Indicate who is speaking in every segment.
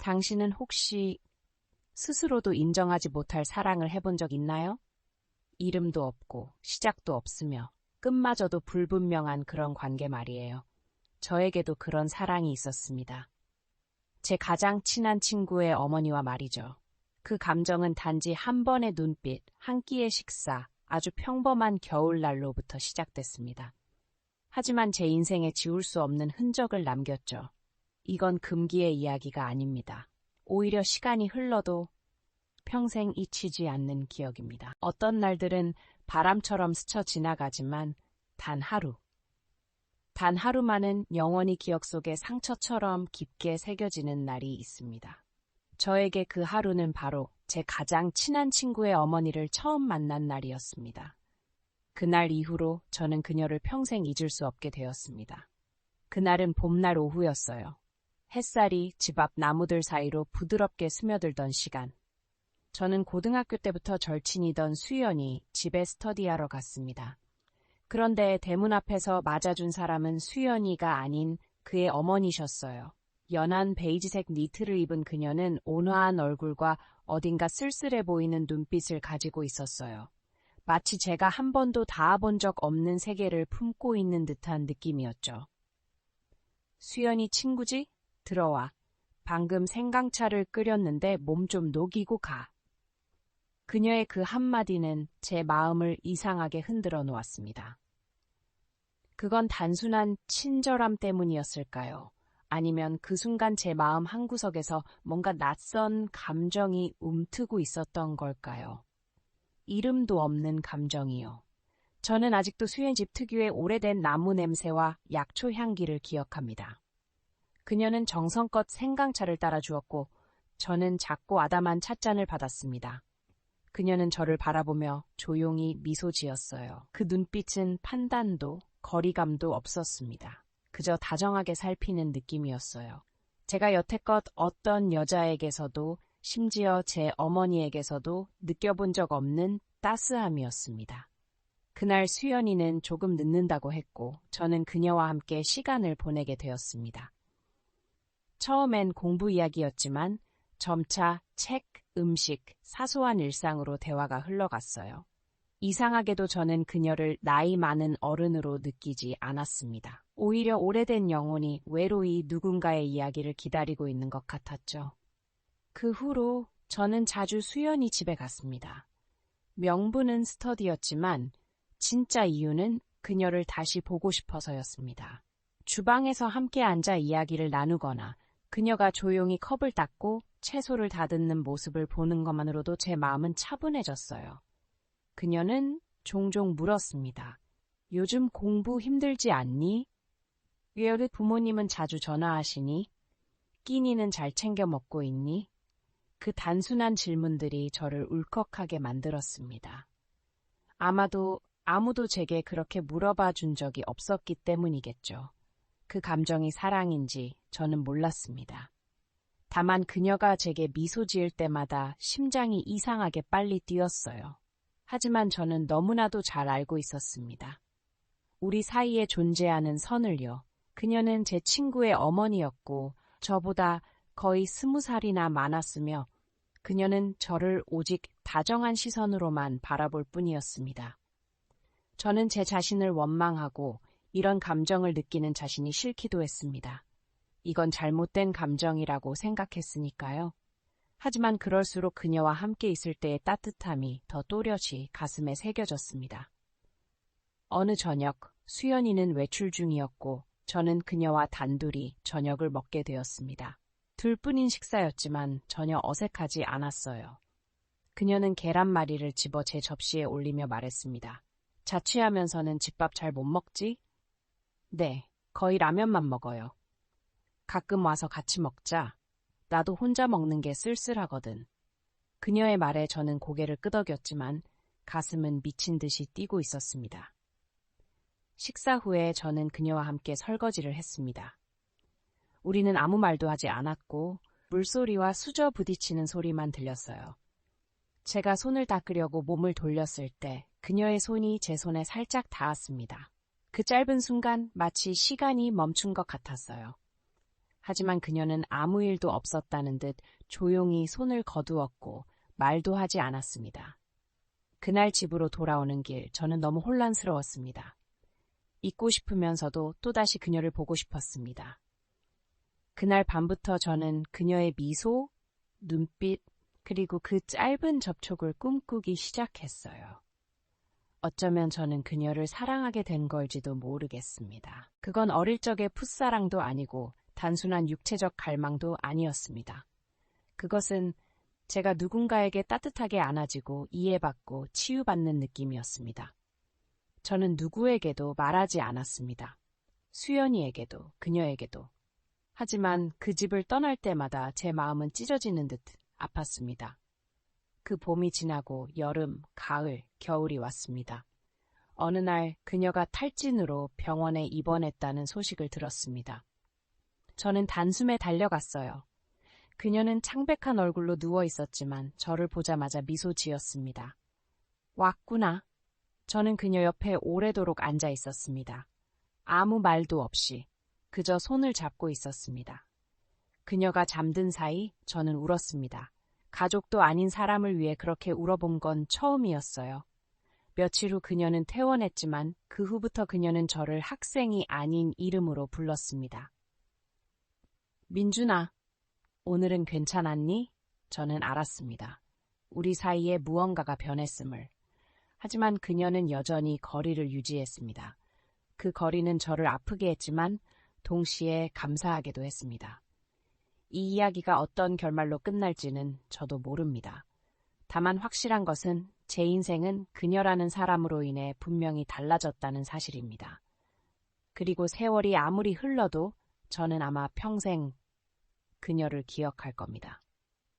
Speaker 1: 당신은 혹시 스스로도 인정하지 못할 사랑을 해본 적 있나요? 이름도 없고 시작도 없으며 끝마저도 불분명한 그런 관계 말이에요. 저에게도 그런 사랑이 있었습니다. 제 가장 친한 친구의 어머니와 말이죠. 그 감정은 단지 한 번의 눈빛, 한 끼의 식사, 아주 평범한 겨울날로부터 시작됐습니다. 하지만 제 인생에 지울 수 없는 흔적을 남겼죠. 이건 금기의 이야기가 아닙니다. 오히려 시간이 흘러도 평생 잊히지 않는 기억입니다. 어떤 날들은 바람처럼 스쳐 지나가지만 단 하루만은 영원히 기억 속에 상처처럼 깊게 새겨지는 날이 있습니다. 저에게 그 하루는 바로 제 가장 친한 친구의 어머니를 처음 만난 날이었습니다. 그날 이후로 저는 그녀를 평생 잊을 수 없게 되었습니다. 그날은 봄날 오후였어요. 햇살이 집 앞 나무들 사이로 부드럽게 스며들던 시간. 저는 고등학교 때부터 절친이던 수연이 집에 스터디하러 갔습니다. 그런데 대문 앞에서 맞아준 사람은 수연이가 아닌 그의 어머니셨어요. 연한 베이지색 니트를 입은 그녀는 온화한 얼굴과 어딘가 쓸쓸해 보이는 눈빛을 가지고 있었어요. 마치 제가 한 번도 닿아본 적 없는 세계를 품고 있는 듯한 느낌이었죠. 수연이 친구지? 들어와. 방금 생강차를 끓였는데 몸 좀 녹이고 가. 그녀의 그 한마디는 제 마음을 이상하게 흔들어 놓았습니다. 그건 단순한 친절함 때문이었을까요? 아니면 그 순간 제 마음 한구석에서 뭔가 낯선 감정이 움트고 있었던 걸까요? 이름도 없는 감정이요. 저는 아직도 수연 집 특유의 오래된 나무 냄새와 약초 향기를 기억합니다. 그녀는 정성껏 생강차를 따라 주었고 저는 작고 아담한 찻잔을 받았습니다. 그녀는 저를 바라보며 조용히 미소 지었어요. 그 눈빛은 판단도 거리감도 없었습니다. 그저 다정하게 살피는 느낌이었어요. 제가 여태껏 어떤 여자에게서도 심지어 제 어머니에게서도 느껴본 적 없는 따스함이었습니다. 그날 수연이는 조금 늦는다고 했고 저는 그녀와 함께 시간을 보내게 되었습니다. 처음엔 공부 이야기였지만 점차 책, 음식, 사소한 일상으로 대화가 흘러갔어요. 이상하게도 저는 그녀를 나이 많은 어른으로 느끼지 않았습니다. 오히려 오래된 영혼이 외로이 누군가의 이야기를 기다리고 있는 것 같았죠. 그 후로 저는 자주 수연이 집에 갔습니다. 명분은 스터디였지만 진짜 이유는 그녀를 다시 보고 싶어서였습니다. 주방에서 함께 앉아 이야기를 나누거나 그녀가 조용히 컵을 닦고 채소를 다듬는 모습을 보는 것만으로도 제 마음은 차분해졌어요. 그녀는 종종 물었습니다. 요즘 공부 힘들지 않니? 왜 부모님은 자주 전화하시니? 끼니는 잘 챙겨 먹고 있니? 그 단순한 질문들이 저를 울컥하게 만들었습니다. 아마도 아무도 제게 그렇게 물어봐 준 적이 없었기 때문이겠죠. 그 감정이 사랑인지 저는 몰랐습니다. 다만 그녀가 제게 미소 지을 때마다 심장이 이상하게 빨리 뛰었어요. 하지만 저는 너무나도 잘 알고 있었습니다. 우리 사이에 존재하는 선을요. 그녀는 제 친구의 어머니였고 저보다 거의 20살이나 많았으며 그녀는 저를 오직 다정한 시선으로만 바라볼 뿐이었습니다. 저는 제 자신을 원망하고 이런 감정을 느끼는 자신이 싫기도 했습니다. 이건 잘못된 감정이라고 생각했으니까요. 하지만 그럴수록 그녀와 함께 있을 때의 따뜻함이 더 또렷이 가슴에 새겨졌습니다. 어느 저녁, 수연이는 외출 중이었고 저는 그녀와 단둘이 저녁을 먹게 되었습니다. 둘뿐인 식사였지만 전혀 어색하지 않았어요. 그녀는 계란말이를 집어 제 접시에 올리며 말했습니다. 자취하면서는 집밥 잘 못 먹지? 네, 거의 라면만 먹어요. 가끔 와서 같이 먹자. 나도 혼자 먹는 게 쓸쓸하거든. 그녀의 말에 저는 고개를 끄덕였지만 가슴은 미친 듯이 뛰고 있었습니다. 식사 후에 저는 그녀와 함께 설거지를 했습니다. 우리는 아무 말도 하지 않았고 물소리와 수저 부딪히는 소리만 들렸어요. 제가 손을 닦으려고 몸을 돌렸을 때 그녀의 손이 제 손에 살짝 닿았습니다. 그 짧은 순간 마치 시간이 멈춘 것 같았어요. 하지만 그녀는 아무 일도 없었다는 듯 조용히 손을 거두었고 말도 하지 않았습니다. 그날 집으로 돌아오는 길, 저는 너무 혼란스러웠습니다. 잊고 싶으면서도 또다시 그녀를 보고 싶었습니다. 그날 밤부터 저는 그녀의 미소, 눈빛, 그리고 그 짧은 접촉을 꿈꾸기 시작했어요. 어쩌면 저는 그녀를 사랑하게 된 걸지도 모르겠습니다. 그건 어릴 적의 풋사랑도 아니고 단순한 육체적 갈망도 아니었습니다. 그것은 제가 누군가에게 따뜻하게 안아지고 이해받고 치유받는 느낌이었습니다. 저는 누구에게도 말하지 않았습니다. 수연이에게도, 그녀에게도. 하지만 그 집을 떠날 때마다 제 마음은 찢어지는 듯 아팠습니다. 그 봄이 지나고 여름, 가을, 겨울이 왔습니다. 어느 날 그녀가 탈진으로 병원에 입원했다는 소식을 들었습니다. 저는 단숨에 달려갔어요. 그녀는 창백한 얼굴로 누워 있었지만 저를 보자마자 미소 지었습니다. 왔구나. 저는 그녀 옆에 오래도록 앉아 있었습니다. 아무 말도 없이 그저 손을 잡고 있었습니다. 그녀가 잠든 사이 저는 울었습니다. 가족도 아닌 사람을 위해 그렇게 울어본 건 처음이었어요. 며칠 후 그녀는 퇴원했지만 그 후부터 그녀는 저를 학생이 아닌 이름으로 불렀습니다. 민준아, 오늘은 괜찮았니? 저는 알았습니다. 우리 사이에 무언가가 변했음을. 하지만 그녀는 여전히 거리를 유지했습니다. 그 거리는 저를 아프게 했지만 동시에 감사하게도 했습니다. 이 이야기가 어떤 결말로 끝날지는 저도 모릅니다. 다만 확실한 것은 제 인생은 그녀라는 사람으로 인해 분명히 달라졌다는 사실입니다. 그리고 세월이 아무리 흘러도 저는 아마 평생 그녀를 기억할 겁니다.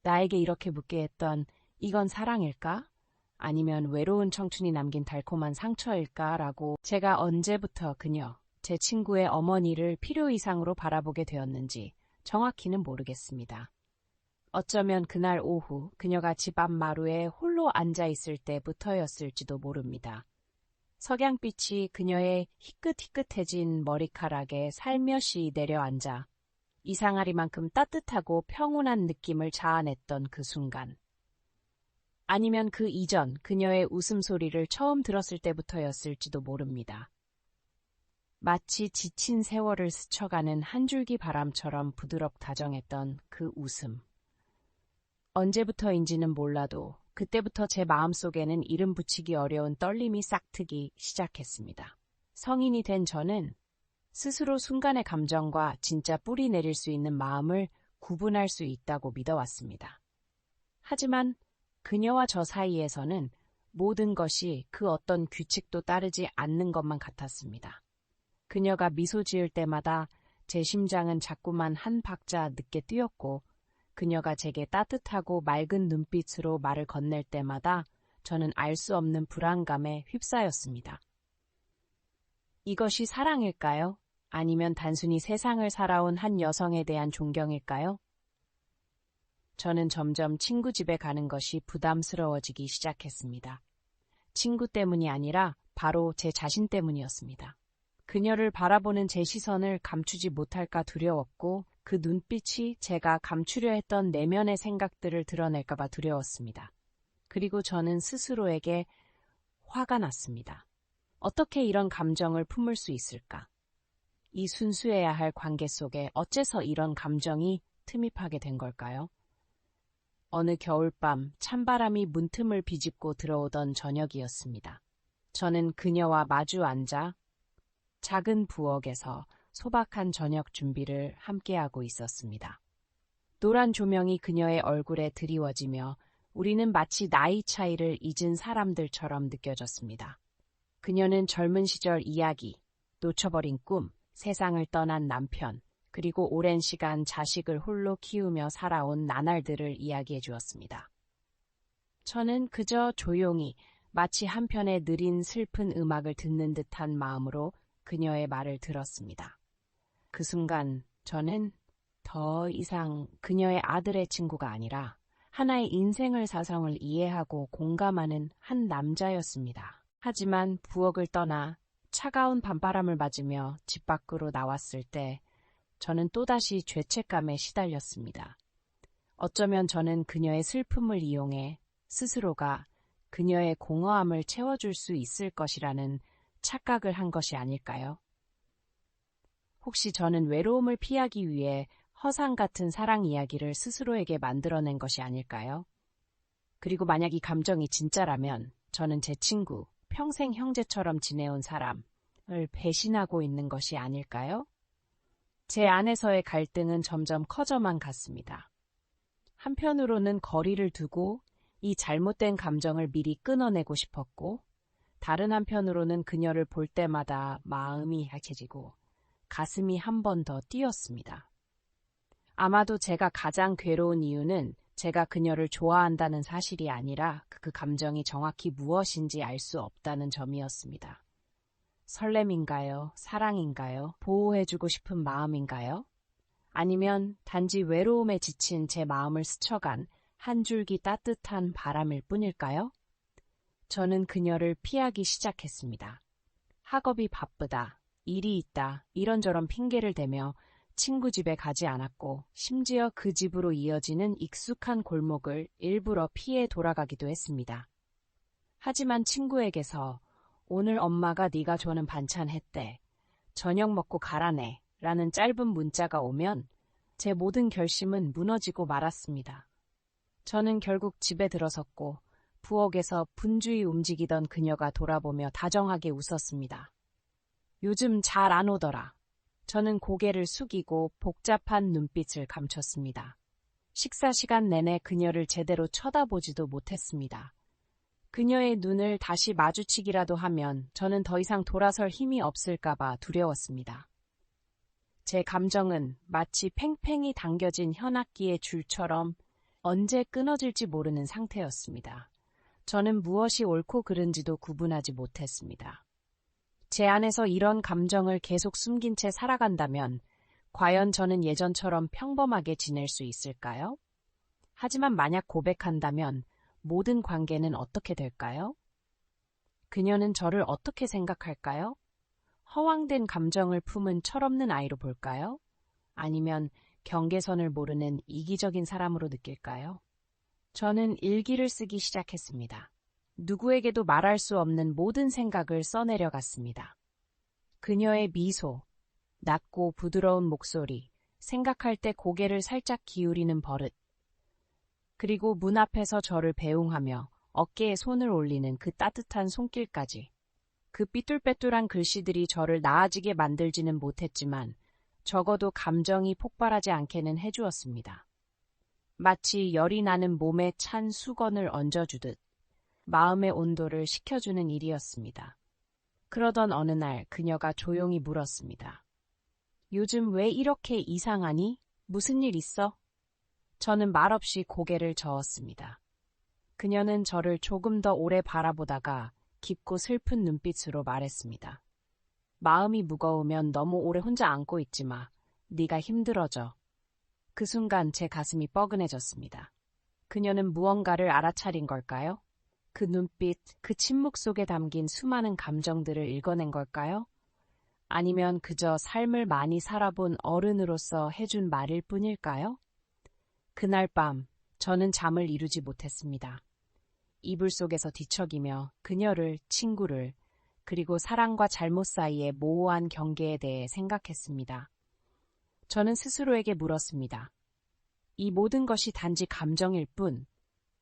Speaker 1: 나에게 이렇게 묻게 했던 이건 사랑일까? 아니면 외로운 청춘이 남긴 달콤한 상처일까라고 제가 언제부터 그녀, 제 친구의 어머니를 필요 이상으로 바라보게 되었는지 정확히는 모르겠습니다. 어쩌면 그날 오후 그녀가 집 앞 마루에 홀로 앉아있을 때부터였을지도 모릅니다. 석양빛이 그녀의 희끗희끗해진 머리카락에 살며시 내려앉아 이상하리만큼 따뜻하고 평온한 느낌을 자아냈던 그 순간. 아니면 그 이전 그녀의 웃음소리를 처음 들었을 때부터였을지도 모릅니다. 마치 지친 세월을 스쳐가는 한 줄기 바람처럼 부드럽 다정했던 그 웃음. 언제부터인지는 몰라도 그때부터 제 마음속에는 이름 붙이기 어려운 떨림이 싹트기 시작했습니다. 성인이 된 저는 스스로 순간의 감정과 진짜 뿌리 내릴 수 있는 마음을 구분할 수 있다고 믿어왔습니다. 하지만 그녀와 저 사이에서는 모든 것이 그 어떤 규칙도 따르지 않는 것만 같았습니다. 그녀가 미소 지을 때마다 제 심장은 자꾸만 한 박자 늦게 뛰었고 그녀가 제게 따뜻하고 맑은 눈빛으로 말을 건넬 때마다 저는 알 수 없는 불안감에 휩싸였습니다. 이것이 사랑일까요? 아니면 단순히 세상을 살아온 한 여성에 대한 존경일까요? 저는 점점 친구 집에 가는 것이 부담스러워지기 시작했습니다. 친구 때문이 아니라 바로 제 자신 때문이었습니다. 그녀를 바라보는 제 시선을 감추지 못할까 두려웠고 그 눈빛이 제가 감추려 했던 내면의 생각들을 드러낼까봐 두려웠습니다. 그리고 저는 스스로에게 화가 났습니다. 어떻게 이런 감정을 품을 수 있을까? 이 순수해야 할 관계 속에 어째서 이런 감정이 틈입하게 된 걸까요? 어느 겨울밤 찬바람이 문틈을 비집고 들어오던 저녁이었습니다. 저는 그녀와 마주 앉아 작은 부엌에서 소박한 저녁 준비를 함께하고 있었습니다. 노란 조명이 그녀의 얼굴에 드리워지며 우리는 마치 나이 차이를 잊은 사람들처럼 느껴졌습니다. 그녀는 젊은 시절 이야기, 놓쳐버린 꿈, 세상을 떠난 남편, 그리고 오랜 시간 자식을 홀로 키우며 살아온 나날들을 이야기해 주었습니다. 저는 그저 조용히 마치 한편의 느린 슬픈 음악을 듣는 듯한 마음으로 그녀의 말을 들었습니다. 그 순간 저는 더 이상 그녀의 아들의 친구가 아니라 하나의 인생을 사성을 이해하고 공감하는 한 남자였습니다. 하지만 부엌을 떠나 차가운 밤바람을 맞으며 집 밖으로 나왔을 때 저는 또다시 죄책감에 시달렸습니다. 어쩌면 저는 그녀의 슬픔을 이용해 스스로가 그녀의 공허함을 채워줄 수 있을 것이라는 착각을 한 것이 아닐까요? 혹시 저는 외로움을 피하기 위해 허상 같은 사랑 이야기를 스스로에게 만들어낸 것이 아닐까요? 그리고 만약 이 감정이 진짜라면 저는 제 친구, 평생 형제처럼 지내온 사람을 배신하고 있는 것이 아닐까요? 제 안에서의 갈등은 점점 커져만 갔습니다. 한편으로는 거리를 두고 이 잘못된 감정을 미리 끊어내고 싶었고, 다른 한편으로는 그녀를 볼 때마다 마음이 약해지고 가슴이 한 번 더 뛰었습니다. 아마도 제가 가장 괴로운 이유는 제가 그녀를 좋아한다는 사실이 아니라 그 감정이 정확히 무엇인지 알 수 없다는 점이었습니다. 설렘인가요? 사랑인가요? 보호해주고 싶은 마음인가요? 아니면 단지 외로움에 지친 제 마음을 스쳐간 한 줄기 따뜻한 바람일 뿐일까요? 저는 그녀를 피하기 시작했습니다. 학업이 바쁘다, 일이 있다, 이런저런 핑계를 대며 친구 집에 가지 않았고, 심지어 그 집으로 이어지는 익숙한 골목을 일부러 피해 돌아가기도 했습니다. 하지만 친구에게서 오늘 엄마가 네가 좋아하는 반찬 했대, 저녁 먹고 가라네 라는 짧은 문자가 오면 제 모든 결심은 무너지고 말았습니다. 저는 결국 집에 들어섰고 부엌에서 분주히 움직이던 그녀가 돌아보며 다정하게 웃었습니다. 요즘 잘 안 오더라. 저는 고개를 숙이고 복잡한 눈빛을 감췄습니다. 식사 시간 내내 그녀를 제대로 쳐다보지도 못했습니다. 그녀의 눈을 다시 마주치기라도 하면 저는 더 이상 돌아설 힘이 없을까봐 두려웠습니다. 제 감정은 마치 팽팽히 당겨진 현악기의 줄처럼 언제 끊어질지 모르는 상태였습니다. 저는 무엇이 옳고 그른지도 구분하지 못했습니다. 제 안에서 이런 감정을 계속 숨긴 채 살아간다면 과연 저는 예전처럼 평범하게 지낼 수 있을까요? 하지만 만약 고백한다면 모든 관계는 어떻게 될까요? 그녀는 저를 어떻게 생각할까요? 허황된 감정을 품은 철없는 아이로 볼까요? 아니면 경계선을 모르는 이기적인 사람으로 느낄까요? 저는 일기를 쓰기 시작했습니다. 누구에게도 말할 수 없는 모든 생각을 써내려갔습니다. 그녀의 미소, 낮고 부드러운 목소리, 생각할 때 고개를 살짝 기울이는 버릇, 그리고 문 앞에서 저를 배웅하며 어깨에 손을 올리는 그 따뜻한 손길까지. 그 삐뚤빼뚤한 글씨들이 저를 나아지게 만들지는 못했지만 적어도 감정이 폭발하지 않게는 해주었습니다. 마치 열이 나는 몸에 찬 수건을 얹어주듯 마음의 온도를 식혀주는 일이었습니다. 그러던 어느 날 그녀가 조용히 물었습니다. 요즘 왜 이렇게 이상하니? 무슨 일 있어? 저는 말없이 고개를 저었습니다. 그녀는 저를 조금 더 오래 바라보다가 깊고 슬픈 눈빛으로 말했습니다. 마음이 무거우면 너무 오래 혼자 안고 있지 마. 네가 힘들어져. 그 순간 제 가슴이 뻐근해졌습니다. 그녀는 무언가를 알아차린 걸까요? 그 눈빛, 그 침묵 속에 담긴 수많은 감정들을 읽어낸 걸까요? 아니면 그저 삶을 많이 살아본 어른으로서 해준 말일 뿐일까요? 그날 밤 저는 잠을 이루지 못했습니다. 이불 속에서 뒤척이며 그녀를, 친구를, 그리고 사랑과 잘못 사이의 모호한 경계에 대해 생각했습니다. 저는 스스로에게 물었습니다. 이 모든 것이 단지 감정일 뿐,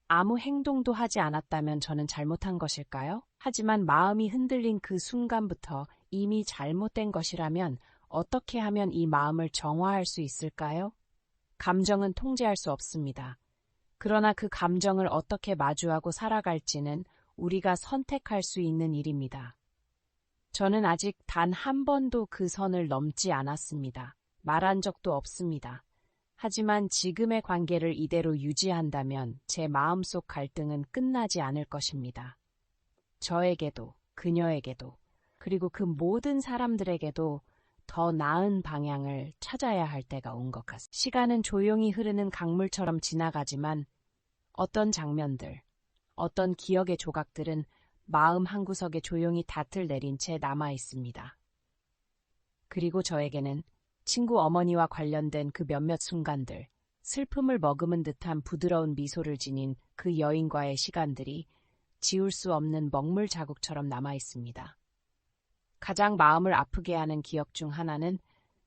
Speaker 1: 아무 행동도 하지 않았다면 저는 잘못한 것일까요? 하지만 마음이 흔들린 그 순간부터 이미 잘못된 것이라면 어떻게 하면 이 마음을 정화할 수 있을까요? 감정은 통제할 수 없습니다. 그러나 그 감정을 어떻게 마주하고 살아갈지는 우리가 선택할 수 있는 일입니다. 저는 아직 단 한 번도 그 선을 넘지 않았습니다. 말한 적도 없습니다. 하지만 지금의 관계를 이대로 유지한다면 제 마음속 갈등은 끝나지 않을 것입니다. 저에게도, 그녀에게도, 그리고 그 모든 사람들에게도 더 나은 방향을 찾아야 할 때가 온 것 같습니다. 시간은 조용히 흐르는 강물처럼 지나가지만 어떤 장면들, 어떤 기억의 조각들은 마음 한구석에 조용히 닷을 내린 채 남아 있습니다. 그리고 저에게는 친구 어머니와 관련된 그 몇몇 순간들, 슬픔을 머금은 듯한 부드러운 미소를 지닌 그 여인과의 시간들이 지울 수 없는 먹물 자국처럼 남아 있습니다. 가장 마음을 아프게 하는 기억 중 하나는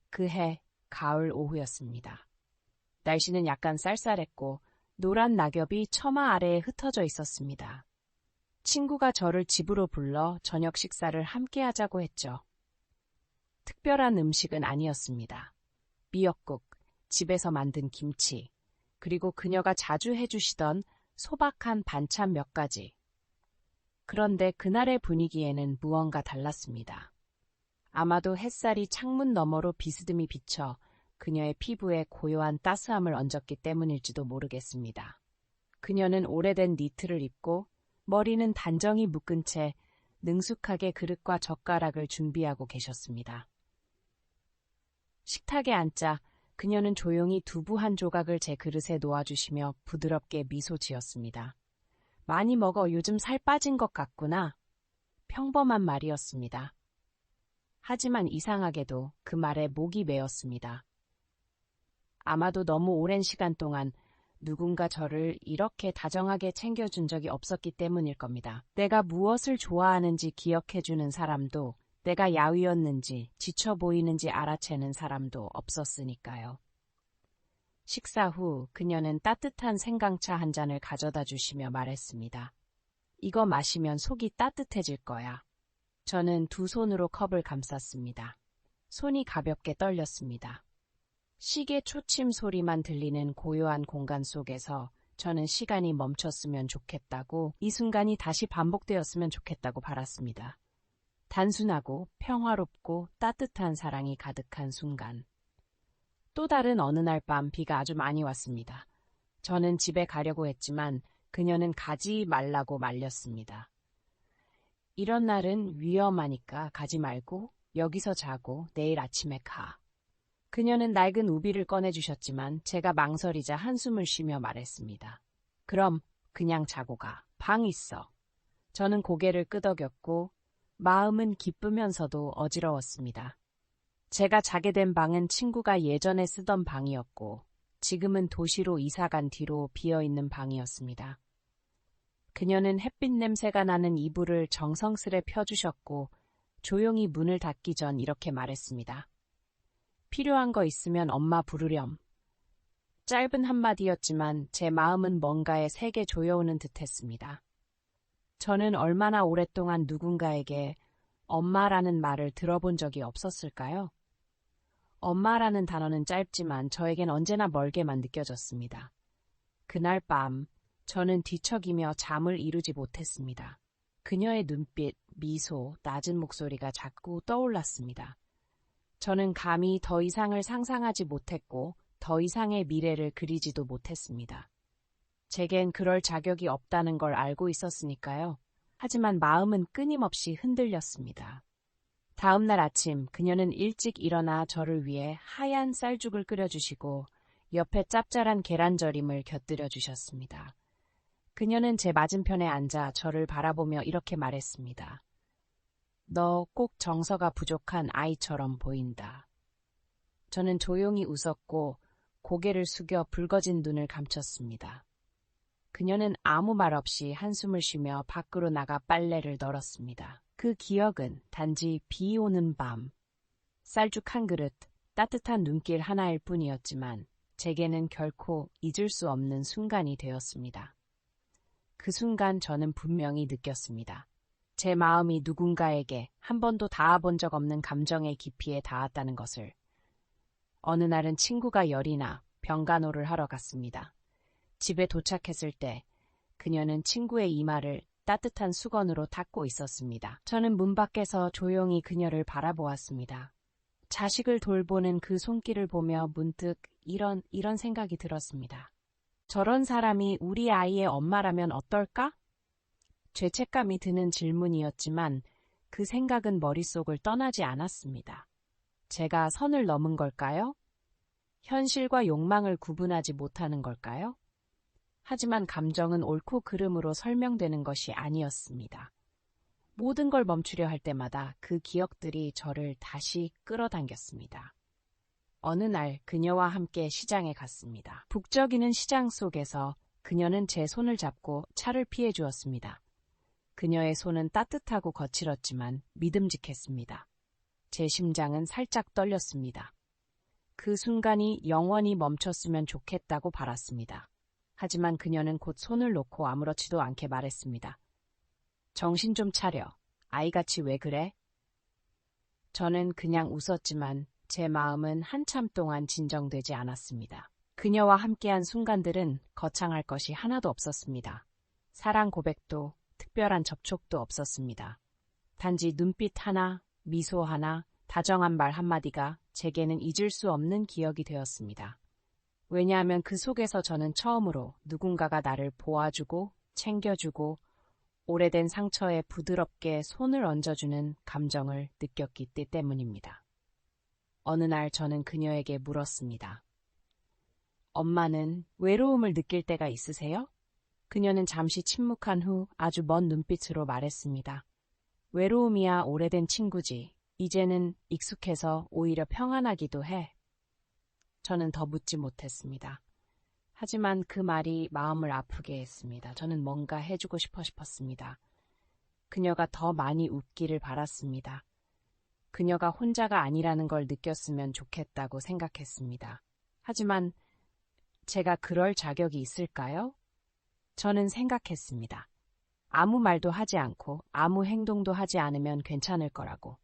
Speaker 1: 그해 가을 오후였습니다. 날씨는 약간 쌀쌀했고 노란 낙엽이 처마 아래에 흩어져 있었습니다. 친구가 저를 집으로 불러 저녁 식사를 함께 하자고 했죠. 특별한 음식은 아니었습니다. 미역국, 집에서 만든 김치, 그리고 그녀가 자주 해주시던 소박한 반찬 몇 가지. 그런데 그날의 분위기에는 무언가 달랐습니다. 아마도 햇살이 창문 너머로 비스듬히 비쳐 그녀의 피부에 고요한 따스함을 얹었기 때문일지도 모르겠습니다. 그녀는 오래된 니트를 입고 머리는 단정히 묶은 채 능숙하게 그릇과 젓가락을 준비하고 계셨습니다. 식탁에 앉자 그녀는 조용히 두부 한 조각을 제 그릇에 놓아주시며 부드럽게 미소 지었습니다. 많이 먹어 요즘 살 빠진 것 같구나. 평범한 말이었습니다. 하지만 이상하게도 그 말에 목이 메었습니다. 아마도 너무 오랜 시간 동안 누군가 저를 이렇게 다정하게 챙겨준 적이 없었기 때문일 겁니다. 내가 무엇을 좋아하는지 기억해주는 사람도, 내가 야위었는지 지쳐 보이는지 알아채는 사람도 없었으니까요. 식사 후 그녀는 따뜻한 생강차 한 잔을 가져다 주시며 말했습니다. 이거 마시면 속이 따뜻해질 거야. 저는 두 손으로 컵을 감쌌습니다. 손이 가볍게 떨렸습니다. 시계 초침 소리만 들리는 고요한 공간 속에서 저는 시간이 멈췄으면 좋겠다고, 이 순간이 다시 반복되었으면 좋겠다고 바랐습니다. 단순하고 평화롭고 따뜻한 사랑이 가득한 순간. 또 다른 어느 날 밤 비가 아주 많이 왔습니다. 저는 집에 가려고 했지만 그녀는 가지 말라고 말렸습니다. 이런 날은 위험하니까 가지 말고 여기서 자고 내일 아침에 가. 그녀는 낡은 우비를 꺼내주셨지만 제가 망설이자 한숨을 쉬며 말했습니다. 그럼 그냥 자고 가. 방 있어. 저는 고개를 끄덕였고 마음은 기쁘면서도 어지러웠습니다. 제가 자게 된 방은 친구가 예전에 쓰던 방이었고 지금은 도시로 이사간 뒤로 비어있는 방이었습니다. 그녀는 햇빛 냄새가 나는 이불을 정성스레 펴주셨고 조용히 문을 닫기 전 이렇게 말했습니다. 필요한 거 있으면 엄마 부르렴. 짧은 한마디였지만 제 마음은 뭔가에 세게 조여오는 듯했습니다. 저는 얼마나 오랫동안 누군가에게 엄마라는 말을 들어본 적이 없었을까요? 엄마라는 단어는 짧지만 저에겐 언제나 멀게만 느껴졌습니다. 그날 밤 저는 뒤척이며 잠을 이루지 못했습니다. 그녀의 눈빛, 미소, 낮은 목소리가 자꾸 떠올랐습니다. 저는 감히 더 이상을 상상하지 못했고 더 이상의 미래를 그리지도 못했습니다. 제겐 그럴 자격이 없다는 걸 알고 있었으니까요. 하지만 마음은 끊임없이 흔들렸습니다. 다음 날 아침 그녀는 일찍 일어나 저를 위해 하얀 쌀죽을 끓여주시고 옆에 짭짤한 계란절임을 곁들여 주셨습니다. 그녀는 제 맞은편에 앉아 저를 바라보며 이렇게 말했습니다. 너 꼭 정서가 부족한 아이처럼 보인다. 저는 조용히 웃었고 고개를 숙여 붉어진 눈을 감췄습니다. 그녀는 아무 말 없이 한숨을 쉬며 밖으로 나가 빨래를 널었습니다. 그 기억은 단지 비 오는 밤, 쌀죽 한 그릇, 따뜻한 눈길 하나일 뿐이었지만 제게는 결코 잊을 수 없는 순간이 되었습니다. 그 순간 저는 분명히 느꼈습니다. 제 마음이 누군가에게 한 번도 닿아본 적 없는 감정의 깊이에 닿았다는 것을. 어느 날은 친구가 열이나 병간호를 하러 갔습니다. 집에 도착했을 때 그녀는 친구의 이마를 따뜻한 수건으로 닦고 있었습니다. 저는 문 밖에서 조용히 그녀를 바라보았습니다. 자식을 돌보는 그 손길을 보며 문득 이런 생각이 들었습니다. 저런 사람이 우리 아이의 엄마라면 어떨까? 죄책감이 드는 질문이었지만 그 생각은 머릿속을 떠나지 않았습니다. 제가 선을 넘은 걸까요? 현실과 욕망을 구분하지 못하는 걸까요? 하지만 감정은 옳고 그름으로 설명되는 것이 아니었습니다. 모든 걸 멈추려 할 때마다 그 기억들이 저를 다시 끌어당겼습니다. 어느 날 그녀와 함께 시장에 갔습니다. 북적이는 시장 속에서 그녀는 제 손을 잡고 차를 피해 주었습니다. 그녀의 손은 따뜻하고 거칠었지만 믿음직했습니다. 제 심장은 살짝 떨렸습니다. 그 순간이 영원히 멈췄으면 좋겠다고 바랐습니다. 하지만 그녀는 곧 손을 놓고 아무렇지도 않게 말했습니다. 정신 좀 차려. 아이같이 왜 그래? 저는 그냥 웃었지만 제 마음은 한참 동안 진정되지 않았습니다. 그녀와 함께한 순간들은 거창할 것이 하나도 없었습니다. 사랑 고백도 특별한 접촉도 없었습니다. 단지 눈빛 하나, 미소 하나, 다정한 말 한마디가 제게는 잊을 수 없는 기억이 되었습니다. 왜냐하면 그 속에서 저는 처음으로 누군가가 나를 보아주고 챙겨주고 오래된 상처에 부드럽게 손을 얹어주는 감정을 느꼈기 때문입니다. 어느 날 저는 그녀에게 물었습니다. 엄마는 외로움을 느낄 때가 있으세요? 그녀는 잠시 침묵한 후 아주 먼 눈빛으로 말했습니다. 외로움이야 오래된 친구지. 이제는 익숙해서 오히려 평안하기도 해. 저는 더 묻지 못했습니다. 하지만 그 말이 마음을 아프게 했습니다. 저는 뭔가 해주고 싶었습니다. 그녀가 더 많이 웃기를 바랐습니다. 그녀가 혼자가 아니라는 걸 느꼈으면 좋겠다고 생각했습니다. 하지만 제가 그럴 자격이 있을까요? 저는 생각했습니다. 아무 말도 하지 않고 아무 행동도 하지 않으면 괜찮을 거라고.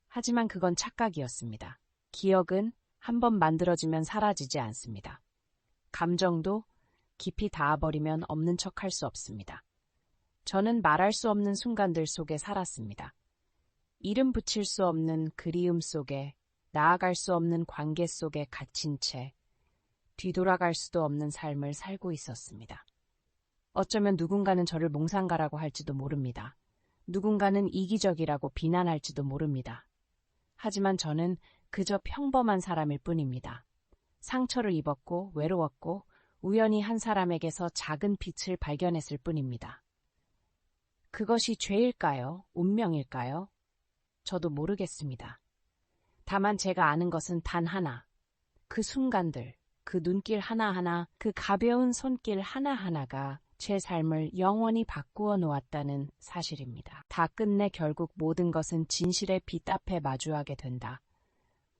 Speaker 1: 하지만 그건 착각이었습니다. 기억은 한번 만들어지면 사라지지 않습니다. 감정도 깊이 닿아버리면 없는 척할 수 없습니다. 저는 말할 수 없는 순간들 속에 살았습니다. 이름 붙일 수 없는 그리움 속에, 나아갈 수 없는 관계 속에 갇힌 채 뒤돌아갈 수도 없는 삶을 살고 있었습니다. 어쩌면 누군가는 저를 몽상가라고 할지도 모릅니다. 누군가는 이기적이라고 비난할지도 모릅니다. 하지만 저는 그저 평범한 사람일 뿐입니다. 상처를 입었고 외로웠고 우연히 한 사람에게서 작은 빛을 발견했을 뿐입니다. 그것이 죄일까요? 운명일까요? 저도 모르겠습니다. 다만 제가 아는 것은 단 하나. 그 순간들, 그 눈길 하나하나, 그 가벼운 손길 하나하나가 제 삶을 영원히 바꾸어 놓았다는 사실입니다. 다 끝내 결국 모든 것은 진실의 빛 앞에 마주하게 된다.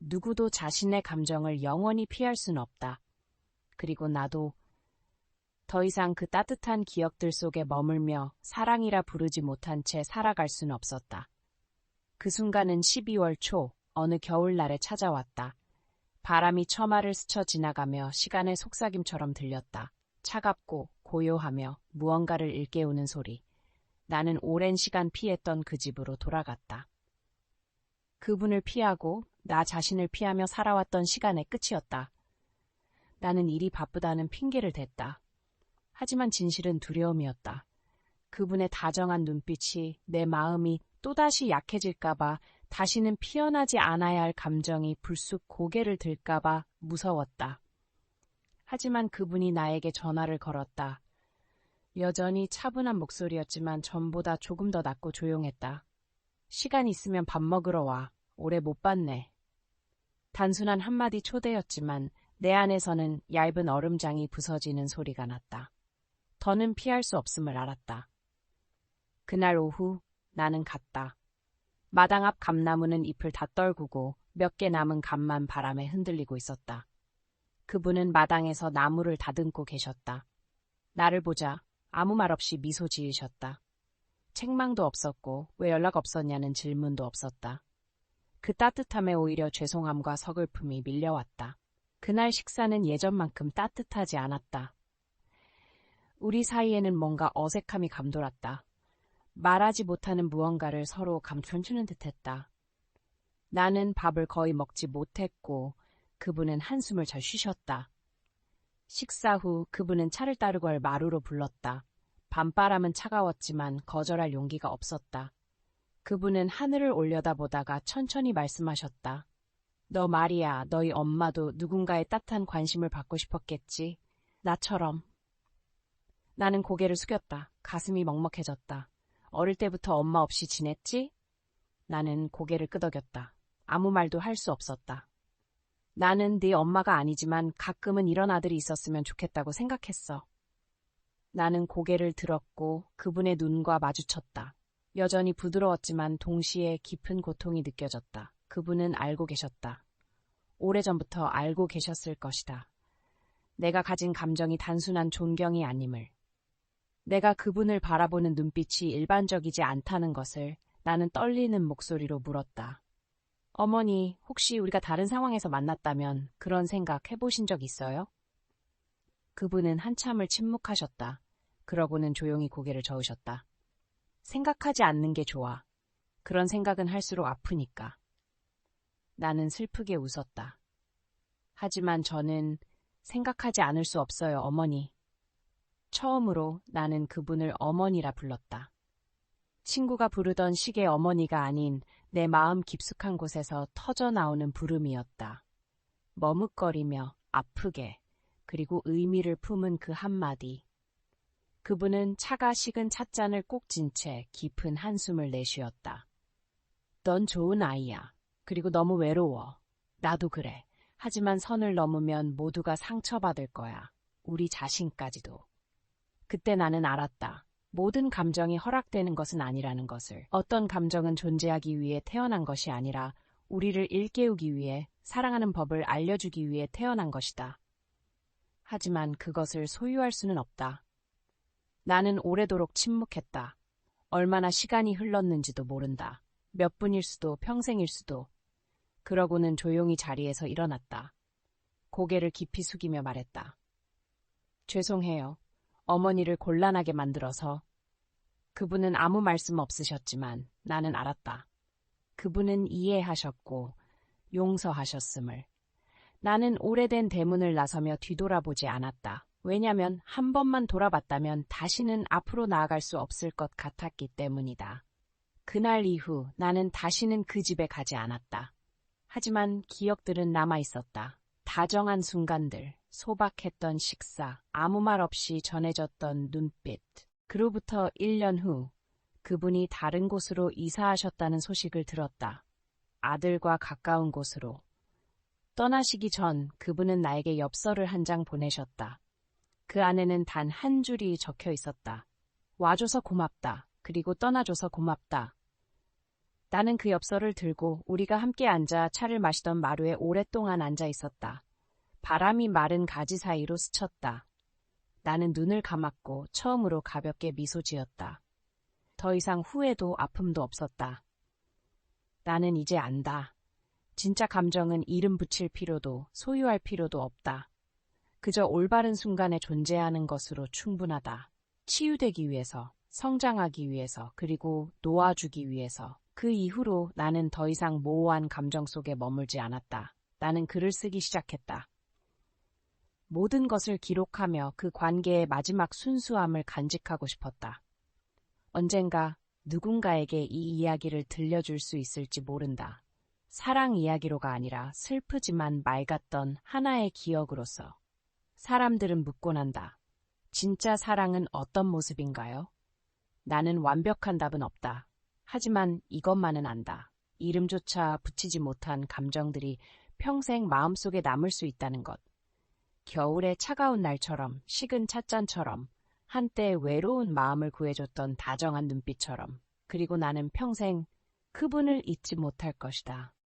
Speaker 1: 누구도 자신의 감정을 영원히 피할 순 없다. 그리고 나도 더 이상 그 따뜻한 기억들 속에 머물며 사랑이라 부르지 못한 채 살아갈 순 없었다. 그 순간은 12월 초 어느 겨울날에 찾아왔다. 바람이 처마를 스쳐 지나가며 시간의 속삭임처럼 들렸다. 차갑고 고요하며 무언가를 일깨우는 소리. 나는 오랜 시간 피했던 그 집으로 돌아갔다. 그분을 피하고 나 자신을 피하며 살아왔던 시간의 끝이었다. 나는 일이 바쁘다는 핑계를 댔다. 하지만 진실은 두려움이었다. 그분의 다정한 눈빛이 내 마음이 또다시 약해질까봐, 다시는 피어나지 않아야 할 감정이 불쑥 고개를 들까봐 무서웠다. 하지만 그분이 나에게 전화를 걸었다. 여전히 차분한 목소리였지만 전보다 조금 더 낮고 조용했다. 시간 있으면 밥 먹으러 와. 오래 못 봤네. 단순한 한마디 초대였지만 내 안에서는 얇은 얼음장이 부서지는 소리가 났다. 더는 피할 수 없음을 알았다. 그날 오후 나는 갔다. 마당 앞 감나무는 잎을 다 떨구고 몇 개 남은 감만 바람에 흔들리고 있었다. 그분은 마당에서 나무를 다듬고 계셨다. 나를 보자 아무 말 없이 미소 지으셨다. 책망도 없었고 왜 연락 없었냐는 질문도 없었다. 그 따뜻함에 오히려 죄송함과 서글픔이 밀려왔다. 그날 식사는 예전만큼 따뜻하지 않았다. 우리 사이에는 뭔가 어색함이 감돌았다. 말하지 못하는 무언가를 서로 감춰주는 듯했다. 나는 밥을 거의 먹지 못했고 그분은 한숨을 잘 쉬셨다. 식사 후 그분은 차를 따르고 마루로 불렀다. 밤바람은 차가웠지만 거절할 용기가 없었다. 그분은 하늘을 올려다보다가 천천히 말씀하셨다. 너 말이야, 너희 엄마도 누군가의 따뜻한 관심을 받고 싶었겠지. 나처럼. 나는 고개를 숙였다. 가슴이 먹먹해졌다. 어릴 때부터 엄마 없이 지냈지? 나는 고개를 끄덕였다. 아무 말도 할 수 없었다. 나는 네 엄마가 아니지만 가끔은 이런 아들이 있었으면 좋겠다고 생각했어. 나는 고개를 들었고 그분의 눈과 마주쳤다. 여전히 부드러웠지만 동시에 깊은 고통이 느껴졌다. 그분은 알고 계셨다. 오래전부터 알고 계셨을 것이다. 내가 가진 감정이 단순한 존경이 아님을. 내가 그분을 바라보는 눈빛이 일반적이지 않다는 것을 나는 떨리는 목소리로 물었다. 어머니, 혹시 우리가 다른 상황에서 만났다면 그런 생각 해보신 적 있어요? 그분은 한참을 침묵하셨다. 그러고는 조용히 고개를 저으셨다. 생각하지 않는 게 좋아. 그런 생각은 할수록 아프니까. 나는 슬프게 웃었다. 하지만 저는 생각하지 않을 수 없어요, 어머니. 처음으로 나는 그분을 어머니라 불렀다. 친구가 부르던 식의 어머니가 아닌 내 마음 깊숙한 곳에서 터져 나오는 부름이었다. 머뭇거리며 아프게 그리고 의미를 품은 그 한마디. 그분은 차가 식은 찻잔을 꼭 쥔 채 깊은 한숨을 내쉬었다. 넌 좋은 아이야. 그리고 너무 외로워. 나도 그래. 하지만 선을 넘으면 모두가 상처받을 거야. 우리 자신까지도. 그때 나는 알았다. 모든 감정이 허락되는 것은 아니라는 것을. 어떤 감정은 존재하기 위해 태어난 것이 아니라 우리를 일깨우기 위해, 사랑하는 법을 알려주기 위해 태어난 것이다. 하지만 그것을 소유할 수는 없다. 나는 오래도록 침묵했다. 얼마나 시간이 흘렀는지도 모른다. 몇 분일 수도 평생일 수도. 그러고는 조용히 자리에서 일어났다. 고개를 깊이 숙이며 말했다. 죄송해요. 어머니를 곤란하게 만들어서. 그분은 아무 말씀 없으셨지만 나는 알았다. 그분은 이해하셨고 용서하셨음을. 나는 오래된 대문을 나서며 뒤돌아보지 않았다. 왜냐면 한 번만 돌아봤다면 다시는 앞으로 나아갈 수 없을 것 같았기 때문이다. 그날 이후 나는 다시는 그 집에 가지 않았다. 하지만 기억들은 남아있었다. 다정한 순간들, 소박했던 식사, 아무 말 없이 전해졌던 눈빛. 그로부터 1년 후 그분이 다른 곳으로 이사하셨다는 소식을 들었다. 아들과 가까운 곳으로. 떠나시기 전 그분은 나에게 엽서를 한 장 보내셨다. 그 안에는 단 한 줄이 적혀 있었다. 와줘서 고맙다. 그리고 떠나줘서 고맙다. 나는 그 엽서를 들고 우리가 함께 앉아 차를 마시던 마루에 오랫동안 앉아 있었다. 바람이 마른 가지 사이로 스쳤다. 나는 눈을 감았고 처음으로 가볍게 미소 지었다. 더 이상 후회도 아픔도 없었다. 나는 이제 안다. 진짜 감정은 이름 붙일 필요도 소유할 필요도 없다. 그저 올바른 순간에 존재하는 것으로 충분하다. 치유되기 위해서, 성장하기 위해서, 그리고 놓아주기 위해서. 그 이후로 나는 더 이상 모호한 감정 속에 머물지 않았다. 나는 글을 쓰기 시작했다. 모든 것을 기록하며 그 관계의 마지막 순수함을 간직하고 싶었다. 언젠가 누군가에게 이 이야기를 들려줄 수 있을지 모른다. 사랑 이야기로가 아니라 슬프지만 맑았던 하나의 기억으로서. 사람들은 묻곤 한다. 진짜 사랑은 어떤 모습인가요? 나는 완벽한 답은 없다. 하지만 이것만은 안다. 이름조차 붙이지 못한 감정들이 평생 마음속에 남을 수 있다는 것. 겨울의 차가운 날처럼, 식은 찻잔처럼, 한때 외로운 마음을 구해줬던 다정한 눈빛처럼. 그리고 나는 평생 그분을 잊지 못할 것이다.